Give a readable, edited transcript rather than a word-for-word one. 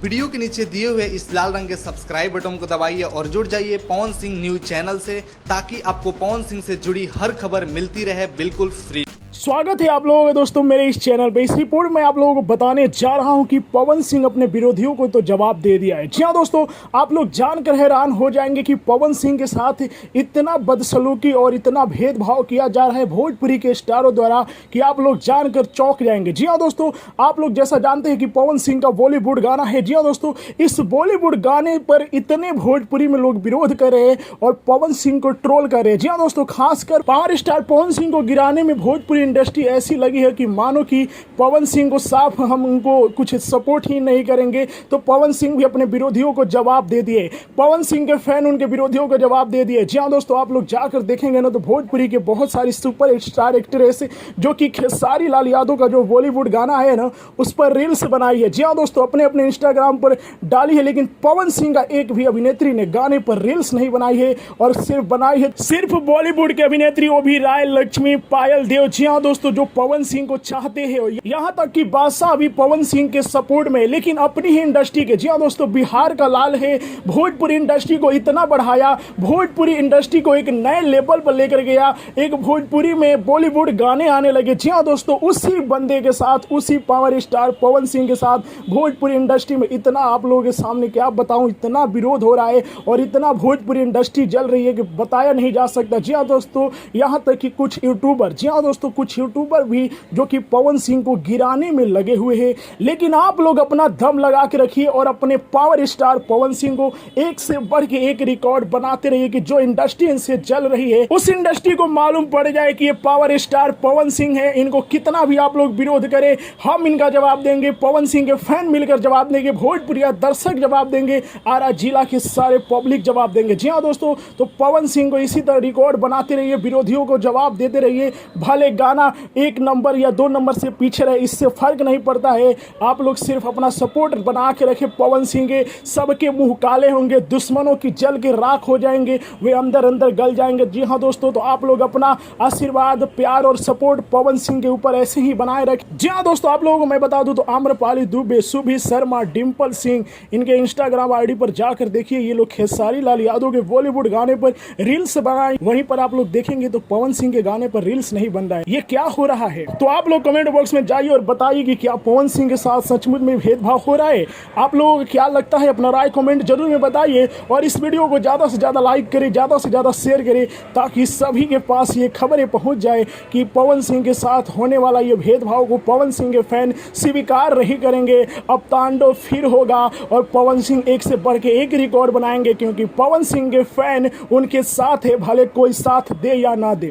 Video के नीचे दिए हुए इस लाल रंग के सब्सक्राइब बटन को दबाइए और जुड़ जाइए पवन सिंह न्यूज चैनल से, ताकि आपको पवन सिंह से जुड़ी हर खबर मिलती रहे बिल्कुल फ्री। स्वागत है आप लोगों का दोस्तों मेरे इस चैनल पे। इस रिपोर्ट में आप लोगों को बताने जा रहा हूं कि पवन सिंह अपने विरोधियों को तो जवाब दे दिया है। जी हां दोस्तों, आप लोग जानकर हैरान हो जाएंगे कि पवन सिंह के साथ इतना बदसलूकी और इतना भेदभाव किया जा रहा है भोजपुरी के स्टारों द्वारा कि आप लोग जानकर चौंक जाएंगे। जी हां दोस्तों, आप लोग जैसा जानते हैं कि पवन सिंह का बॉलीवुड गाना है। जी हां दोस्तों, इस बॉलीवुड गाने पर इतने भोजपुरी में लोग विरोध कर रहे हैं और पवन सिंह को ट्रोल कर रहे हैं। जी हां दोस्तों, खासकर पावर स्टार पवन सिंह को गिराने में भोजपुरी इंडस्ट्री ऐसी लगी है कि मानो कि पवन सिंह को साफ हम उनको कुछ सपोर्ट ही नहीं करेंगे, तो पवन सिंह भी अपने विरोधियों को जवाब दे दिए। पवन सिंह के फैन उनके विरोधियों को जवाब दे दिए। जी हाँ दोस्तों, आप लोग जाकर देखेंगे ना तो भोजपुरी के बहुत सारी सुपर स्टार एक्ट्रेस जो कि खेसारी लाल यादव का जो बॉलीवुड गाना है ना उस पर रील्स बनाई है। जी हाँ दोस्तों, अपने अपने इंस्टाग्राम पर डाली है, लेकिन पवन सिंह का एक भी अभिनेत्री ने गाने पर रील्स नहीं बनाई है और सिर्फ बनाई है सिर्फ बॉलीवुड के अभिनेत्री, वो भी राय लक्ष्मी पायल देव। जी हाँ दोस्तों, जो पवन सिंह को चाहते हैं, यहाँ तक कि बादशाह भी पवन सिंह के सपोर्ट में, लेकिन अपनी ही इंडस्ट्री के। जी हाँ दोस्तों, बिहार का लाल है, भोजपुरी इंडस्ट्री को इतना बढ़ाया, भोजपुरी इंडस्ट्री को एक नए लेवल पर लेकर गया, एक भोजपुरी में बॉलीवुड गाने आने लगे। जी हाँ दोस्तों, उसी बंदे के साथ, उसी पावर स्टार पवन सिंह के साथ भोजपुरी इंडस्ट्री में इतना, आप लोगों के सामने क्या बताऊं, इतना विरोध हो रहा है और इतना भोजपुरी इंडस्ट्री जल रही है कि बताया नहीं जा सकता। जी हाँ दोस्तों, यहाँ तक कि कुछ यूट्यूबर, जी हाँ दोस्तों, कुछ यूट्यूबर भी जो कि पवन सिंह को गिराने में लगे हुए हैं। लेकिन आप लोग अपना दम लगा के रखिए और अपने पावर स्टार पवन सिंह को एक से बढ़ के एक रिकॉर्ड बनाते रहिए कि जो इंडस्ट्री इनसे चल रही है उस इंडस्ट्री को मालूम पड़ जाए कि ये पावर स्टार पवन सिंह है। इनको कितना भी आप लोग विरोध करें, हम इनका जवाब देंगे। पवन सिंह के फैन मिलकर जवाब देंगे, भोजपुरी दर्शक जवाब देंगे, आरा जिला के सारे पब्लिक जवाब देंगे। जी हाँ दोस्तों, तो पवन सिंह को इसी तरह रिकॉर्ड बनाते रहिए, विरोधियों को जवाब देते रहिए। भले गाना 1 नंबर या 2 नंबर से पीछे रहे, इससे फर्क नहीं पड़ता है। आप लोग सिर्फ अपना सपोर्ट बना के रखे पवन सिंह के। सबके मुंह काले होंगे, दुश्मनों की जल के राख हो जाएंगे, वे अंदर अंदर गल जाएंगे। जी हाँ दोस्तों, तो आप लोग अपना आशीर्वाद, प्यार और सपोर्ट पवन सिंह के ऊपर ऐसे ही बनाए रखें। जी हाँ दोस्तों, आप लोगों को मैं बता दूं तो आम्रपाली दुबे, सुभी शर्मा, डिम्पल सिंह, इनके इंस्टाग्राम आईडी पर जाकर देखिए, ये लोग खेसारी लाल यादव के बॉलीवुड गाने पर रील्स बनाए। वहीं पर आप लोग देखेंगे तो पवन सिंह के गाने पर रील्स नहीं बन रहा है। ये क्या हो रहा है? तो आप लोग कमेंट बॉक्स में जाइए और बताइए कि क्या पवन सिंह के साथ सचमुच में भेदभाव हो रहा है। आप लोगों को क्या लगता है? अपना राय कमेंट जरूर में बताइए और इस वीडियो को ज़्यादा से ज़्यादा लाइक करें, ज़्यादा से ज़्यादा शेयर करें, ताकि सभी के पास ये खबरें पहुंच जाए कि पवन सिंह के साथ होने वाला ये भेदभाव को पवन सिंह के फैन स्वीकार नहीं करेंगे। अब तांडव फिर होगा और पवन सिंह एक से बढ़ के एक रिकॉर्ड बनाएंगे, क्योंकि पवन सिंह के फैन उनके साथ है, भले कोई साथ दे या ना दे।